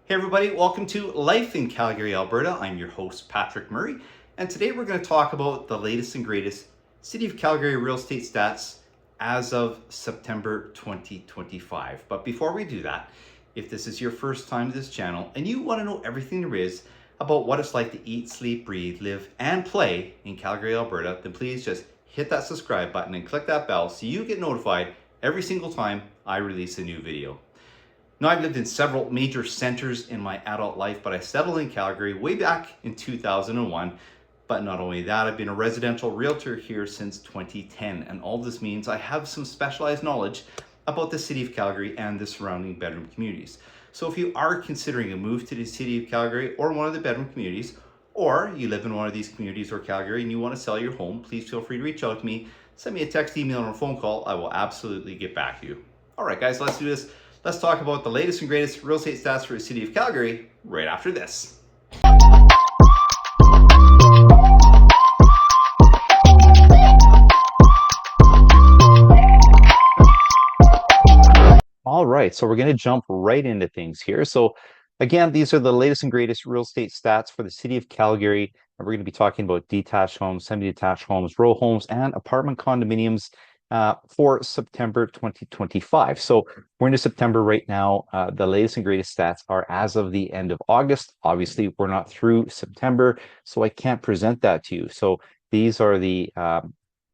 Hey everybody, welcome to Life in Calgary, Alberta. I'm your host, Patrick Murray, and today we're going to talk about the latest and greatest City of Calgary real estate stats as of September 2025. But before we do that, if this is your first time to this channel and you want to know everything there is about what it's like to eat, sleep, breathe, live, and play in Calgary, Alberta, then please just hit that subscribe button and click that bell so you get notified every single time I release a new video. Now, I've lived in several major centers in my adult life, but I settled in Calgary way back in 2001. But not only that, I've been a residential realtor here since 2010, and all this means I have some specialized knowledge about the city of Calgary and the surrounding bedroom communities. So if you are considering a move to the city of Calgary or one of the bedroom communities, or you live in one of these communities or Calgary and you want to sell your home, please feel free to reach out to me. Send me a text, email, or a phone call. I will absolutely get back to you. All right, guys, let's do this. Let's talk about the latest and greatest real estate stats for the city of Calgary right after this. All right, so we're going to jump right into things here. So again, these are the latest and greatest real estate stats for the city of Calgary. And we're going to be talking about detached homes, semi-detached homes, row homes, and apartment condominiums for September 2025. So we're into September right now. The latest and greatest stats are as of the end of August. Obviously, we're not through September, so I can't present that to you. So these are the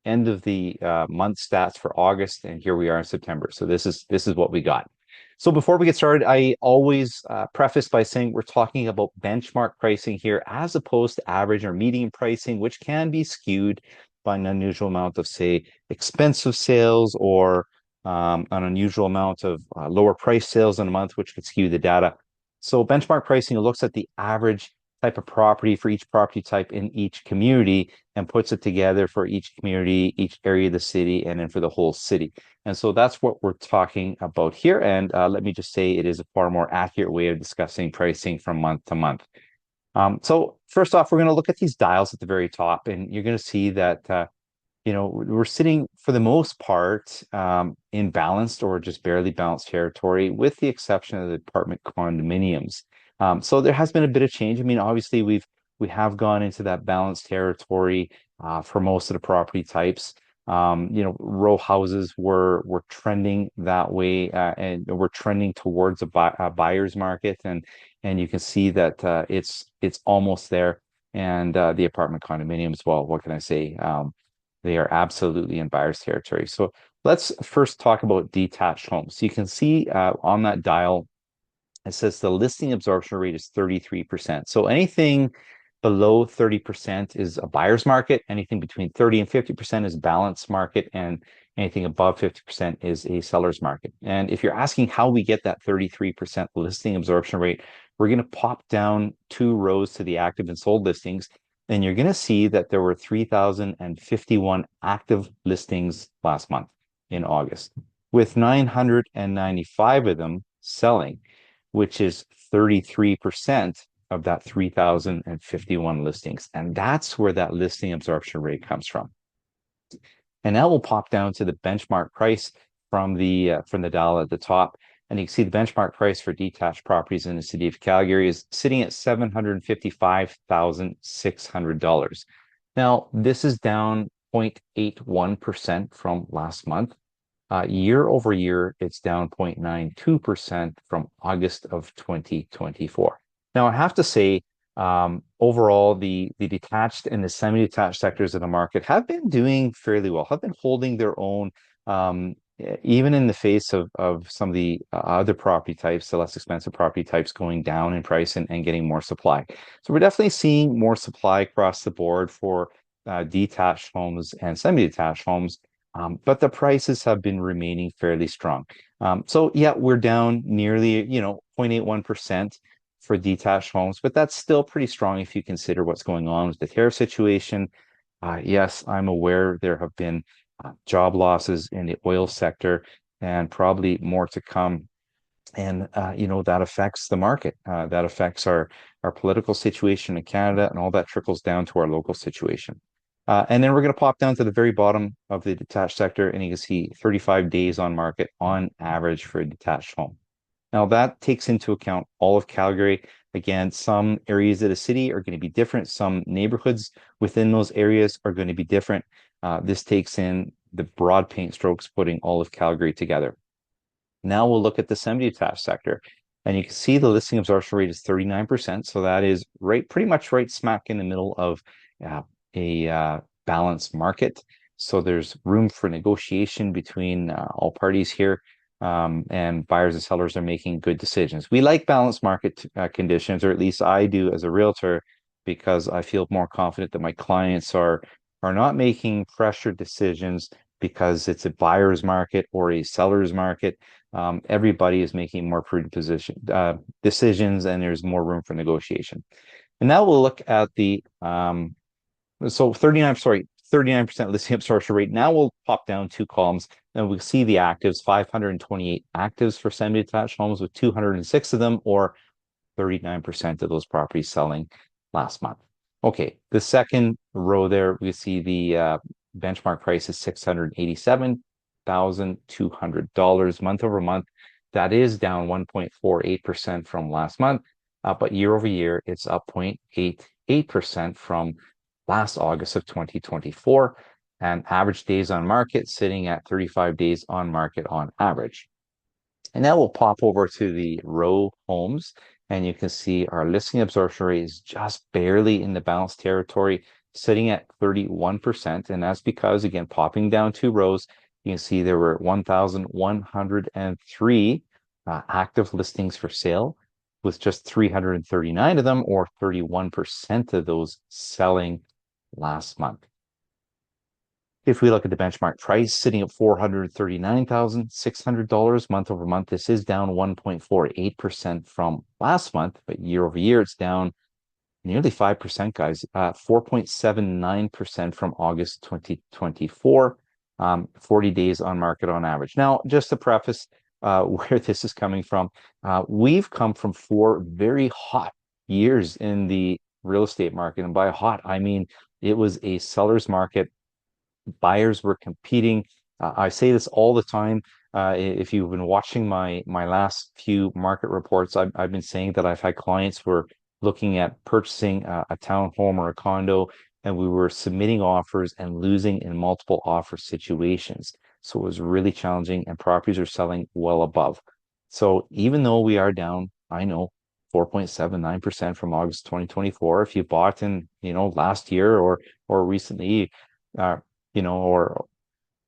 end of the month stats for August, and here we are in September. So this is what we got. So before we get started, I always preface by saying we're talking about benchmark pricing here as opposed to average or median pricing, which can be skewed by an unusual amount of, say, expensive sales or an unusual amount of lower price sales in a month, which could skew the data. So benchmark pricing looks at the average type of property for each property type in each community and puts it together for each community, each area of the city, and then for the whole city. And so that's what we're talking about here. And let me just say it is a far more accurate way of discussing pricing from month to month. So first off, we're going to look at these dials at the very top, and you're going to see that we're sitting for the most part in balanced or just barely balanced territory, with the exception of the apartment condominiums. So there has been a bit of change. I mean, obviously we have gone into that balanced territory for most of the property types. Row houses were trending that way, and we're trending towards a buyer's market, and you can see that it's almost there. And the apartment condominiums, well, what can I say? They are absolutely in buyer's territory. So let's first talk about detached homes. So you can see on that dial, it says the listing absorption rate is 33%. So anything below 30% is a buyer's market. Anything between 30 and 50% is balanced market. And anything above 50% is a seller's market. And if you're asking how we get that 33% listing absorption rate, we're going to pop down 2 rows to the active and sold listings. And you're going to see that there were 3,051 active listings last month in August, with 995 of them selling, which is 33% of that 3,051 listings. And that's where that listing absorption rate comes from. And now we'll pop down to the benchmark price from the dial at the top. And you can see the benchmark price for detached properties in the city of Calgary is sitting at $755,600. Now, this is down 0.81% from last month. Year over year, it's down 0.92% from August of 2024. Now, I have to say, overall, the detached and the semi-detached sectors of the market have been doing fairly well, have been holding their own, even in the face of some of the other property types, the less expensive property types going down in price and getting more supply. So we're definitely seeing more supply across the board for detached homes and semi-detached homes. But the prices have been remaining fairly strong. So yeah, we're down nearly, 0.81% for detached homes, but that's still pretty strong if you consider what's going on with the tariff situation. Yes, I'm aware there have been job losses in the oil sector and probably more to come. And that affects the market. That affects our political situation in Canada, and all that trickles down to our local situation. And then we're going to pop down to the very bottom of the detached sector, and you can see 35 days on market on average for a detached home. Now that takes into account all of Calgary. Again, some areas of the city are going to be different. Some neighborhoods within those areas are going to be different. This takes in the broad paint strokes, putting all of Calgary together. Now we'll look at the semi-detached sector. And you can see the listing absorption rate is 39%. So that is pretty much right smack in the middle of a balanced market. So there's room for negotiation between all parties here. And buyers and sellers are making good decisions. We like balanced market conditions, or at least I do as a realtor, because I feel more confident that my clients are not making pressure decisions because it's a buyer's market or a seller's market. Everybody is making more prudent decisions, and there's more room for negotiation. And now we'll look at the so 39% listing absorption rate. Now we'll pop down two columns and we'll see the actives, 528 actives for semi-detached homes with 206 of them, or 39% of those properties selling last month. Okay, the second row there, we see the benchmark price is $687,200 month over month. That is down 1.48% from last month, but year over year, it's up 0.88% from last August of 2024, and average days on market sitting at 35 days on market on average. And now we'll pop over to the row homes, and you can see our listing absorption rate is just barely in the balanced territory, sitting at 31%. And that's because, again, popping down two rows, you can see there were 1,103 active listings for sale, with just 339 of them, or 31% of those selling last month. If we look at the benchmark price, sitting at $439,600 month over month, this is down 1.48% from last month, but year over year, it's down nearly 5%, guys, 4.79% from August 2024, 40 days on market on average. Now, just to preface where this is coming from, we've come from 4 very hot years in the real estate market. And by hot, I mean it was a seller's market. Buyers were competing. I say this all the time. If you've been watching my last few market reports, I've been saying that I've had clients who were looking at purchasing a townhome or a condo, and we were submitting offers and losing in multiple offer situations. So it was really challenging, and properties are selling well above. So even though we are down, I know, 4.79% from August 2024, if you bought in, last year or recently, or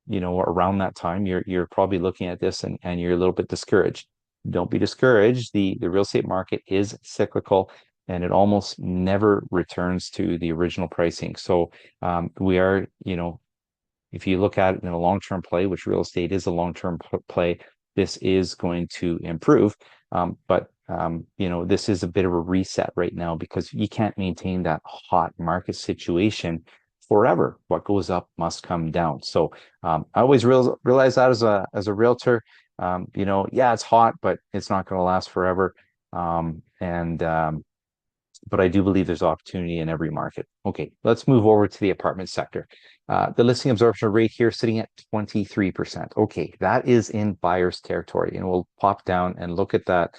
around that time, you're probably looking at this and you're a little bit discouraged. Don't be discouraged. The real estate market is cyclical, and it almost never returns to the original pricing. So we are, if you look at it in a long-term play, which real estate is a long-term play, this is going to improve. But this is a bit of a reset right now, because you can't maintain that hot market situation forever. What goes up must come down. So I always realize that as a realtor, yeah, it's hot, but it's not going to last forever. But I do believe there's opportunity in every market. Okay, let's move over to the apartment sector. The listing absorption rate here sitting at 23%. Okay, that is in buyer's territory. And we'll pop down and look at that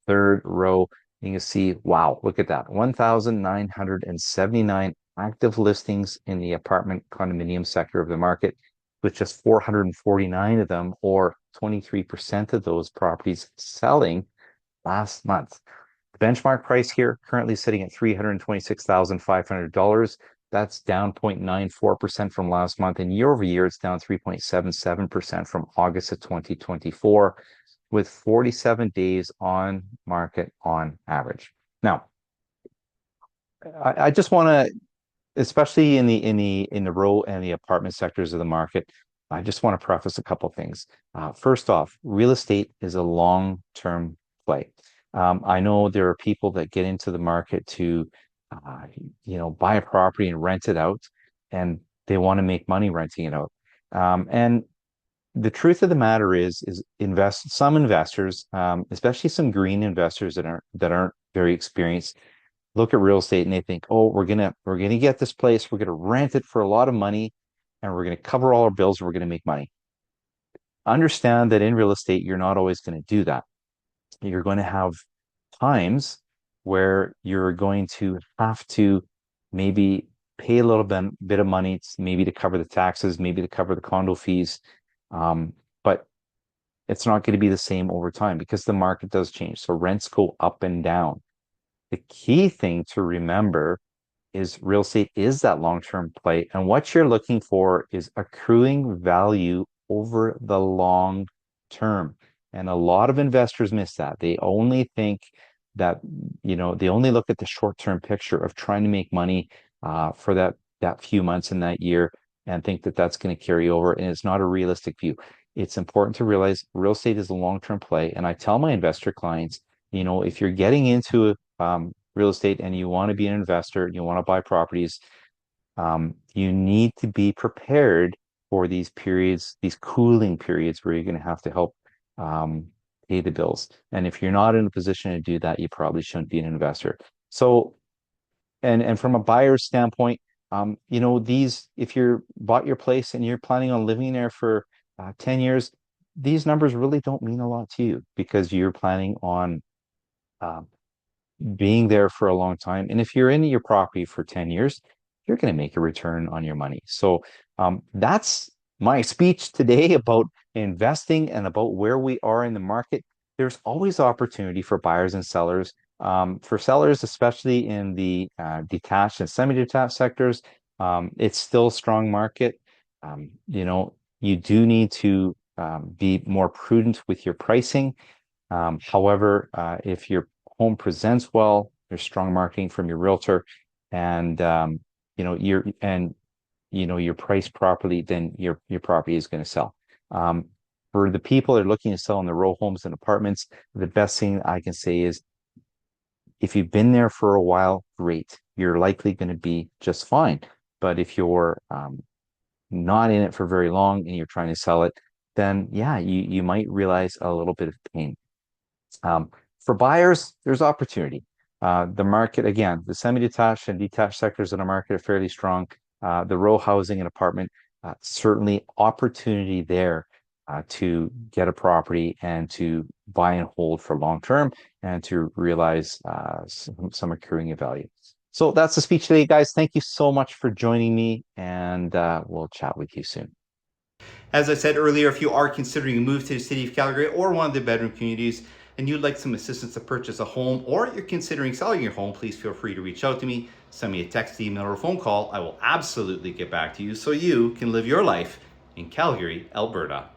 third row. You can see, wow, look at that. 1,979 active listings in the apartment condominium sector of the market, with just 449 of them, or 23% of those properties, selling last month. The benchmark price here currently sitting at $326,500. That's down 0.94% from last month. And year over year, it's down 3.77% from August of 2024, with 47 days on market on average. Now, I just want to, especially in the row and the apartment sectors of the market, I just want to preface a couple things. First off, real estate is a long-term play. I know there are people that get into the market to, buy a property and rent it out, and they want to make money renting it out. And the truth of the matter is some investors, especially some green investors that aren't very experienced, look at real estate and they think, oh, we're gonna get this place, we're gonna rent it for a lot of money, and we're gonna cover all our bills, and we're gonna make money. Understand that in real estate, you're not always going to do that. You're going to have times where you're going to have to maybe pay a little bit of money, maybe to cover the taxes, maybe to cover the condo fees. But it's not going to be the same over time because the market does change. So rents go up and down. The key thing to remember is real estate is that long-term play. And what you're looking for is accruing value over the long term. And a lot of investors miss that. They only think that, they only look at the short-term picture of trying to make money for that few months in that year and think that that's going to carry over. And it's not a realistic view. It's important to realize real estate is a long-term play. And I tell my investor clients, if you're getting into real estate and you want to be an investor, you want to buy properties, you need to be prepared for these periods, these cooling periods where you're going to have to help pay the bills. And if you're not in a position to do that, you probably shouldn't be an investor. So, and from a buyer's standpoint, if you're bought your place and you're planning on living there for 10 years, these numbers really don't mean a lot to you because you're planning on um, being there for a long time. And if you're in your property for 10 years, you're going to make a return on your money. So that's my speech today about investing and about where we are in the market. There's always opportunity for buyers and sellers. For sellers, especially in the detached and semi-detached sectors, it's still a strong market. You do need to be more prudent with your pricing. However, if your home presents well, there's strong marketing from your realtor, and you're priced properly, then your property is going to sell. For the people that are looking to sell in the row homes and apartments, the best thing I can say is if you've been there for a while, great. You're likely going to be just fine. But if you're not in it for very long and you're trying to sell it, then yeah, you might realize a little bit of pain. For buyers, there's opportunity. The market, again, the semi-detached and detached sectors of the market are fairly strong. The row housing and apartment, certainly opportunity there to get a property and to buy and hold for long term and to realize some accruing of value. So that's the speech today, guys. Thank you so much for joining me, and we'll chat with you soon. As I said earlier, if you are considering a move to the city of Calgary or one of the bedroom communities and you'd like some assistance to purchase a home or you're considering selling your home, please feel free to reach out to me. Send me a text, email, or phone call. I will absolutely get back to you so you can live your life in Calgary, Alberta.